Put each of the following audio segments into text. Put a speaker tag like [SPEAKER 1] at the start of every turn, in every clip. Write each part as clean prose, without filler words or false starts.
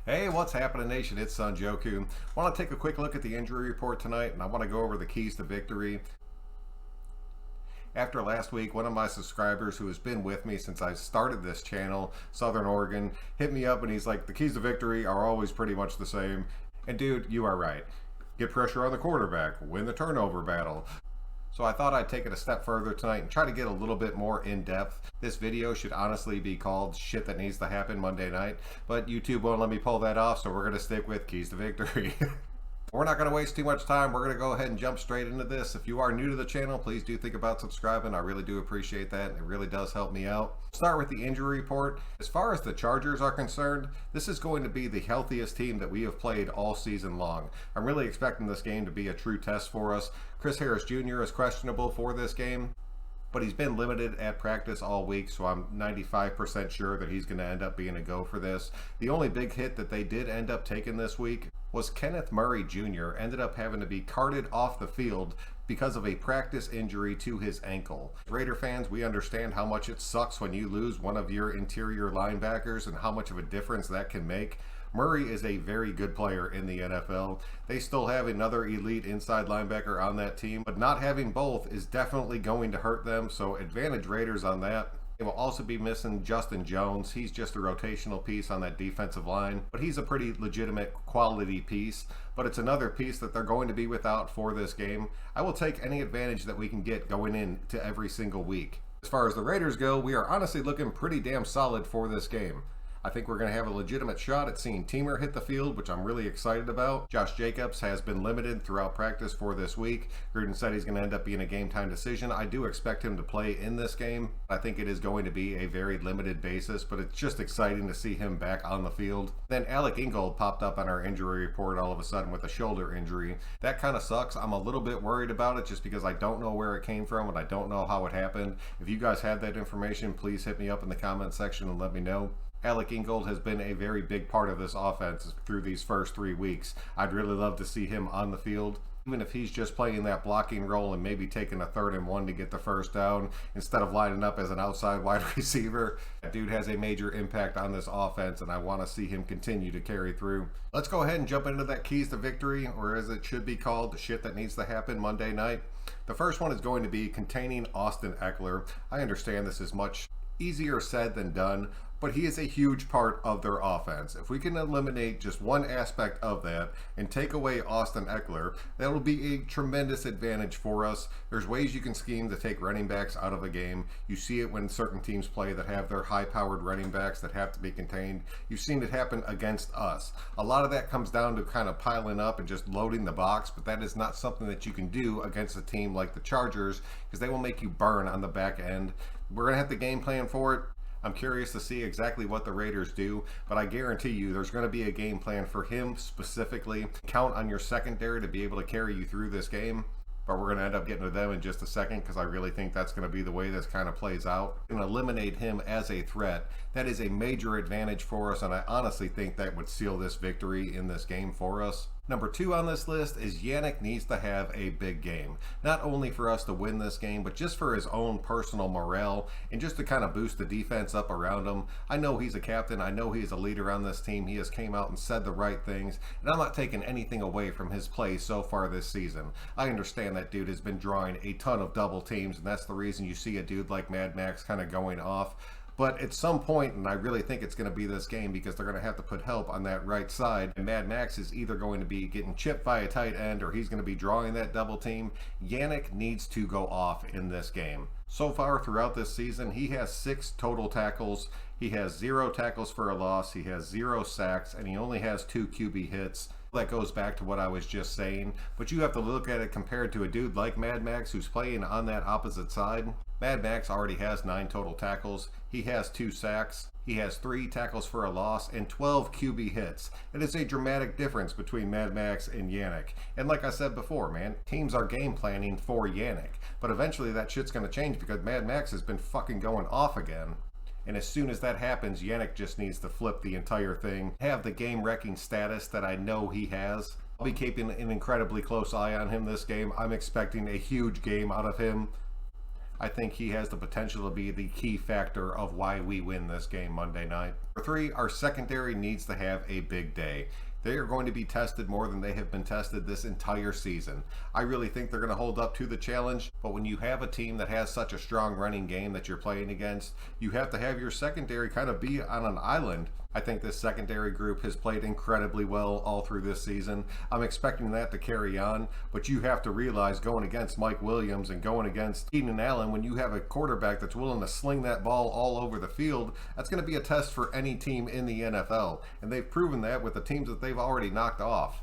[SPEAKER 1] Hey, what's happening, Nation? It's Sanjoku. Want to take a quick look at the injury report tonight, and I want to go over the keys to victory. After last week, one of my subscribers who has been with me since I started this channel, Southern Oregon, hit me up and he's like, the keys to victory are always pretty much the same. And dude, you are right. Get pressure on the quarterback, win the turnover battle. So I thought I'd take it a step further tonight and try to get a little bit more in depth. This video should honestly be called Shit That Needs to Happen Monday Night, but YouTube won't let me pull that off, so we're going to stick with Keys to Victory. We're not going to waste too much time. We're going to go ahead and jump straight into this. If you are new to the channel, please do think about subscribing. I really do appreciate that. It really does help me out. Start with the injury report. As far as the Chargers are concerned, this is going to be the healthiest team that we have played all season long. I'm really expecting this game to be a true test for us. Chris Harris Jr. is questionable for this game, but he's been limited at practice all week, so I'm 95% sure that he's going to end up being a go for this. The only big hit that they did end up taking this week was Kenneth Murray Jr. ended up having to be carted off the field because of a practice injury to his ankle. Raider fans, we understand how much it sucks when you lose one of your interior linebackers and how much of a difference that can make. Murray is a very good player in the NFL. They still have another elite inside linebacker on that team, but not having both is definitely going to hurt them, so advantage Raiders on that. They will also be missing Justin Jones. He's just a rotational piece on that defensive line, but he's a pretty legitimate quality piece. But it's another piece that they're going to be without for this game. I will take any advantage that we can get going into every single week. As far as the Raiders go, we are honestly looking pretty damn solid for this game. I think we're going to have a legitimate shot at seeing Teamer hit the field, which I'm really excited about. Josh Jacobs has been limited throughout practice for this week. Gruden said he's going to end up being a game-time decision. I do expect him to play in this game. I think it is going to be a very limited basis, but it's just exciting to see him back on the field. Then Alec Ingold popped up on our injury report all of a sudden with a shoulder injury. That kind of sucks. I'm a little bit worried about it just because I don't know where it came from and I don't know how it happened. If you guys have that information, please hit me up in the comment section and let me know. Alec Ingold has been a very big part of this offense through these first 3 weeks. I'd really love to see him on the field, even if he's just playing that blocking role and maybe taking a 3rd and 1 to get the first down instead of lining up as an outside wide receiver. That dude has a major impact on this offense, and I want to see him continue to carry through. Let's go ahead and jump into that keys to victory, or as it should be called, the shit that needs to happen Monday night. The first one is going to be containing Austin Ekeler. I understand this is much easier said than done, but he is a huge part of their offense. If we can eliminate just one aspect of that and take away Austin Ekeler, that will be a tremendous advantage for us. There's ways you can scheme to take running backs out of a game. You see it when certain teams play that have their high-powered running backs that have to be contained. You've seen it happen against us. A lot of that comes down to kind of piling up and just loading the box, but that is not something that you can do against a team like the Chargers because they will make you burn on the back end. We're going to have the game plan for it. I'm curious to see exactly what the Raiders do, but I guarantee you there's going to be a game plan for him specifically. Count on your secondary to be able to carry you through this game, but we're going to end up getting to them in just a second because I really think that's going to be the way this kind of plays out. And eliminate him as a threat. That is a major advantage for us, and I honestly think that would seal this victory in this game for us. Number 2 on this list is Yannick needs to have a big game. Not only for us to win this game, but just for his own personal morale and just to kind of boost the defense up around him. I know he's a captain. I know he's a leader on this team. He has came out and said the right things, and I'm not taking anything away from his play so far this season. I understand that dude has been drawing a ton of double teams, and that's the reason you see a dude like Mad Max kind of going off. But at some point, and I really think it's going to be this game because they're going to have to put help on that right side, and Mad Max is either going to be getting chipped by a tight end or he's going to be drawing that double team. Yannick needs to go off in this game. So far throughout this season, he has 6 total tackles. He has 0 tackles for a loss. He has 0 sacks, and he only has 2 QB hits. That goes back to what I was just saying, but you have to look at it compared to a dude like Mad Max who's playing on that opposite side. Mad Max already has 9 total tackles. He has 2 sacks. He has 3 tackles for a loss and 12 QB hits. It is a dramatic difference between Mad Max and Yannick. And like I said before, man, teams are game planning for Yannick. But eventually that shit's going to change because Mad Max has been fucking going off again. And as soon as that happens, Yannick just needs to flip the entire thing, have the game-wrecking status that I know he has. I'll be keeping an incredibly close eye on him this game. I'm expecting a huge game out of him. I think he has the potential to be the key factor of why we win this game Monday night. Number 3, our secondary needs to have a big day. They are going to be tested more than they have been tested this entire season. I really think they're going to hold up to the challenge, but when you have a team that has such a strong running game that you're playing against, you have to have your secondary kind of be on an island. I think this secondary group has played incredibly well all through this season. I'm expecting that to carry on, but you have to realize going against Mike Williams and going against Keenan Allen, when you have a quarterback that's willing to sling that ball all over the field, that's going to be a test for any team in the NFL. And they've proven that with the teams that they've already knocked off.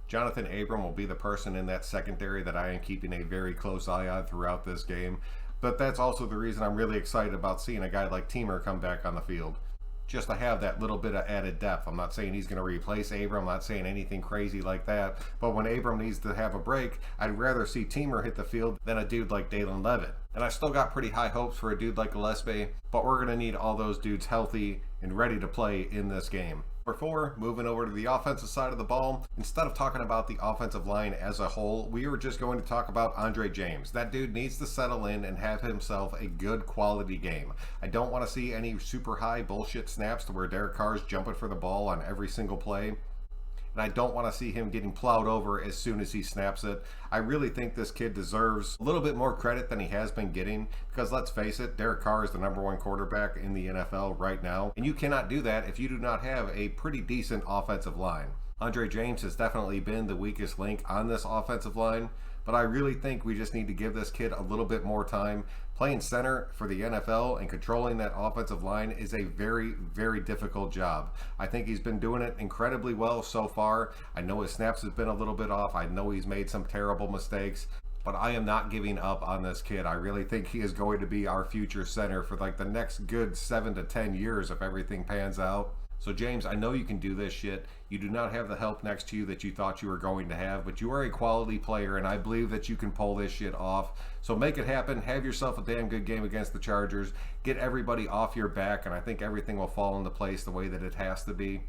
[SPEAKER 1] Jonathan Abram will be the person in that secondary that I am keeping a very close eye on throughout this game. But that's also the reason I'm really excited about seeing a guy like Teamer come back on the field. Just to have that little bit of added depth. I'm not saying he's going to replace Abram. I'm not saying anything crazy like that. But when Abram needs to have a break, I'd rather see Teamer hit the field than a dude like Dalen Levitt. And I still got pretty high hopes for a dude like Gillespie, but we're going to need all those dudes healthy and ready to play in this game. Number 4, moving over to the offensive side of the ball. Instead of talking about the offensive line as a whole, we are just going to talk about Andre James. That dude needs to settle in and have himself a good quality game. I don't want to see any super high bullshit snaps to where Derek Carr's jumping for the ball on every single play. And I don't want to see him getting plowed over as soon as he snaps it. I really think this kid deserves a little bit more credit than he has been getting, because let's face it, Derek Carr is the #1 quarterback in the NFL right now, and you cannot do that if you do not have a pretty decent offensive line. Andre James has definitely been the weakest link on this offensive line, but I really think we just need to give this kid a little bit more time. Playing center for the NFL and controlling that offensive line is a very, very difficult job. I think he's been doing it incredibly well so far. I know his snaps has been a little bit off. I know he's made some terrible mistakes, but I am not giving up on this kid. I really think he is going to be our future center for like the next good 7 to 10 years if everything pans out. So James, I know you can do this shit. You do not have the help next to you that you thought you were going to have, but you are a quality player, and I believe that you can pull this shit off. So make it happen. Have yourself a damn good game against the Chargers. Get everybody off your back, and I think everything will fall into place the way that it has to be.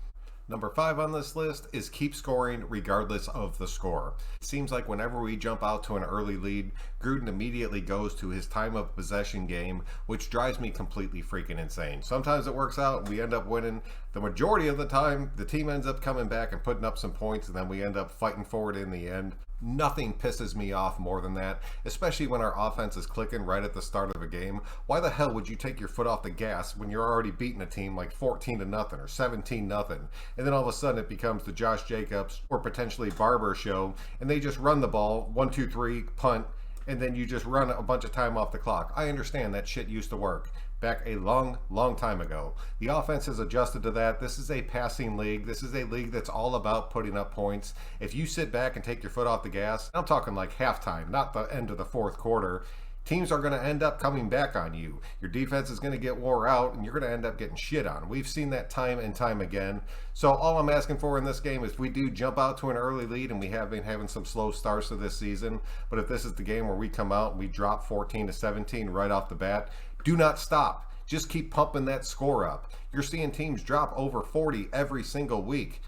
[SPEAKER 1] Number 5 on this list is keep scoring regardless of the score. It seems like whenever we jump out to an early lead, Gruden immediately goes to his time of possession game, which drives me completely freaking insane. Sometimes it works out and we end up winning. The majority of the time, the team ends up coming back and putting up some points, and then we end up fighting for it in the end. Nothing pisses me off more than that, especially when our offense is clicking right at the start of a game. Why the hell would you take your foot off the gas when you're already beating a team like 14-0 or 17-0? And then all of a sudden it becomes the Josh Jacobs or potentially Barber show, and they just run the ball, 1, 2, 3, punt, and then you just run a bunch of time off the clock. I understand that shit used to work back a long, long time ago. The offense has adjusted to that. This is a passing league. This is a league that's all about putting up points. If you sit back and take your foot off the gas, I'm talking like halftime, not the end of the fourth quarter, teams are going to end up coming back on you. Your defense is going to get wore out, and you're going to end up getting shit on. We've seen that time and time again. So all I'm asking for in this game is we do jump out to an early lead, and we have been having some slow starts to this season. But if this is the game where we come out and we drop 14-17 right off the bat, do not stop. Just keep pumping that score up. You're seeing teams drop over 40 every single week,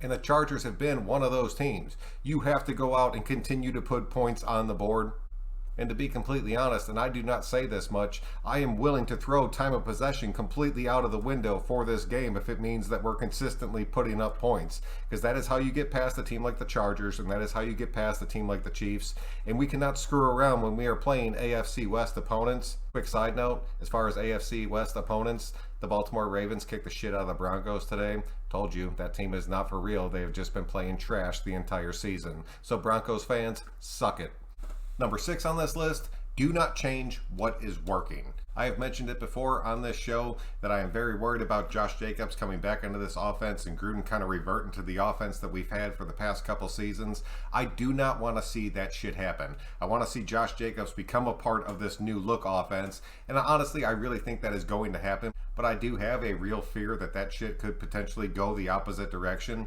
[SPEAKER 1] and the Chargers have been one of those teams. You have to go out and continue to put points on the board. And to be completely honest, and I do not say this much, I am willing to throw time of possession completely out of the window for this game if it means that we're consistently putting up points. Because that is how you get past a team like the Chargers, and that is how you get past a team like the Chiefs. And we cannot screw around when we are playing AFC West opponents. Quick side note, as far as AFC West opponents, the Baltimore Ravens kicked the shit out of the Broncos today. Told you, that team is not for real. They have just been playing trash the entire season. So Broncos fans, suck it. Number 6 on this list, do not change what is working. I have mentioned it before on this show that I am very worried about Josh Jacobs coming back into this offense and Gruden kind of reverting to the offense that we've had for the past couple seasons. I do not want to see that shit happen. I want to see Josh Jacobs become a part of this new look offense, and honestly, I really think that is going to happen, but I do have a real fear that that shit could potentially go the opposite direction.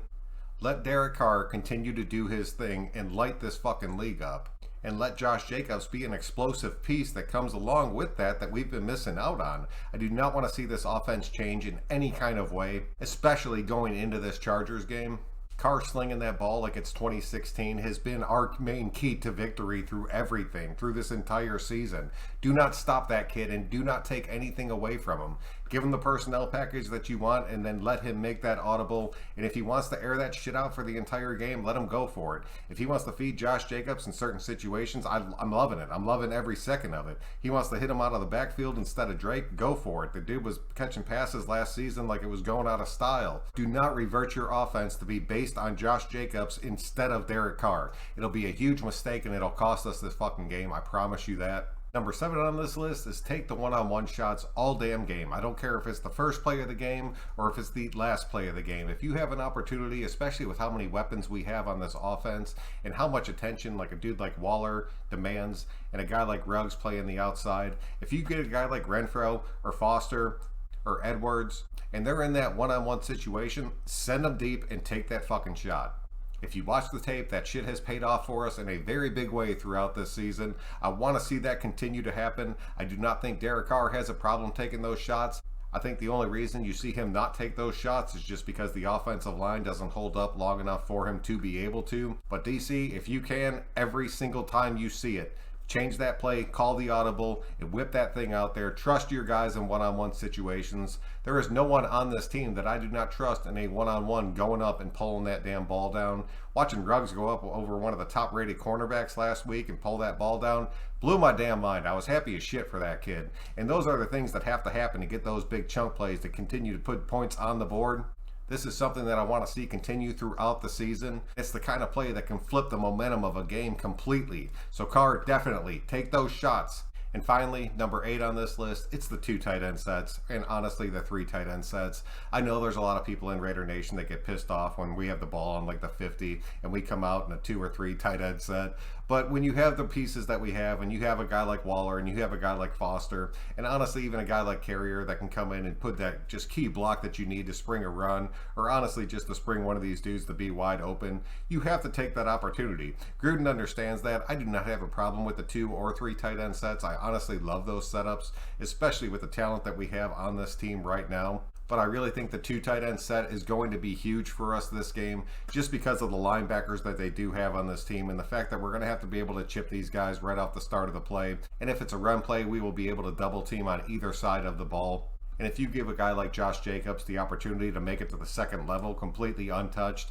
[SPEAKER 1] Let Derek Carr continue to do his thing and light this fucking league up. And let Josh Jacobs be an explosive piece that comes along with that we've been missing out on. I do not want to see this offense change in any kind of way, especially going into this Chargers game. Carr slinging that ball like it's 2016 has been our main key to victory through everything, through this entire season. Do not stop that kid and do not take anything away from him. Give him the personnel package that you want and then let him make that audible. And if he wants to air that shit out for the entire game, let him go for it. If he wants to feed Josh Jacobs in certain situations, I'm loving it. I'm loving every second of it. He wants to hit him out of the backfield instead of Drake, go for it. The dude was catching passes last season like it was going out of style. Do not revert your offense to be based on Josh Jacobs instead of Derek Carr. It'll be a huge mistake and it'll cost us this fucking game. I promise you that. Number 7 on this list is take the one-on-one shots all damn game. I don't care if it's the first play of the game or if it's the last play of the game. If you have an opportunity, especially with how many weapons we have on this offense and how much attention like a dude like Waller demands and a guy like Ruggs playing the outside, if you get a guy like Renfrow or Foster or Edwards and they're in that one-on-one situation, send them deep and take that fucking shot. If you watch the tape, that shit has paid off for us in a very big way throughout this season. I want to see that continue to happen. I do not think Derek Carr has a problem taking those shots. I think the only reason you see him not take those shots is just because the offensive line doesn't hold up long enough for him to be able to. But DC, if you can, every single time you see it, change that play, call the audible, and whip that thing out there. Trust your guys in one-on-one situations. There is no one on this team that I do not trust in a one-on-one going up and pulling that damn ball down. Watching Ruggs go up over one of the top-rated cornerbacks last week and pull that ball down blew my damn mind. I was happy as shit for that kid. And those are the things that have to happen to get those big chunk plays to continue to put points on the board. This is something that I want to see continue throughout the season. It's the kind of play that can flip the momentum of a game completely. So Carr, definitely take those shots. And finally, number 8 on this list, it's the 2 tight end sets, and honestly, the 3 tight end sets. I know there's a lot of people in Raider Nation that get pissed off when we have the ball on like the 50 and we come out in a 2 or 3 tight end set. But when you have the pieces that we have, and you have a guy like Waller, and you have a guy like Foster, and honestly, even a guy like Carrier that can come in and put that just key block that you need to spring a run, or honestly, just to spring one of these dudes to be wide open, you have to take that opportunity. Gruden understands that. I do not have a problem with the 2 or 3 tight end sets. I honestly love those setups, especially with the talent that we have on this team right now. But I really think the 2 tight end set is going to be huge for us this game just because of the linebackers that they do have on this team and the fact that we're going to have to be able to chip these guys right off the start of the play. And if it's a run play, we will be able to double team on either side of the ball. And if you give a guy like Josh Jacobs the opportunity to make it to the second level completely untouched,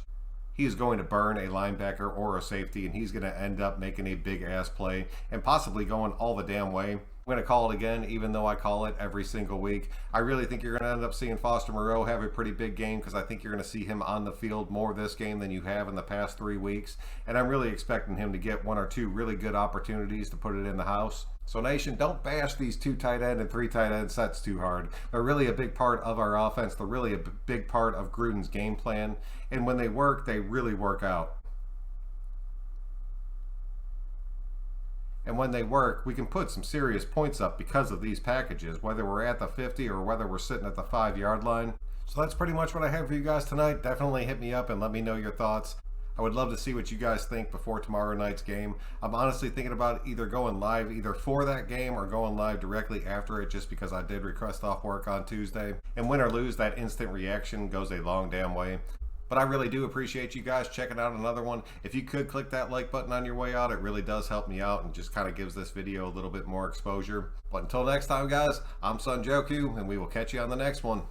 [SPEAKER 1] he is going to burn a linebacker or a safety, and he's going to end up making a big ass play and possibly going all the damn way. I'm going to call it again, even though I call it every single week. I really think you're going to end up seeing Foster Moreau have a pretty big game because I think you're going to see him on the field more this game than you have in the past 3 weeks. And I'm really expecting him to get 1 or 2 really good opportunities to put it in the house. So Nation, don't bash these 2 tight end and 3 tight end sets too hard. They're really a big part of our offense. They're really a big part of Gruden's game plan. And when they work, they really work out. And when they work, we can put some serious points up because of these packages, whether we're at the 50 or whether we're sitting at the 5-yard line. So that's pretty much what I have for you guys tonight. Definitely hit me up and let me know your thoughts. I would love to see what you guys think before tomorrow night's game. I'm honestly thinking about either going live either for that game or going live directly after it, just because I did request off work on Tuesday. And win or lose, that instant reaction goes a long damn way. But I really do appreciate you guys checking out another one. If you could click that like button on your way out, it really does help me out and just kind of gives this video a little bit more exposure. But until next time, guys, I'm Son Joku, and we will catch you on the next one.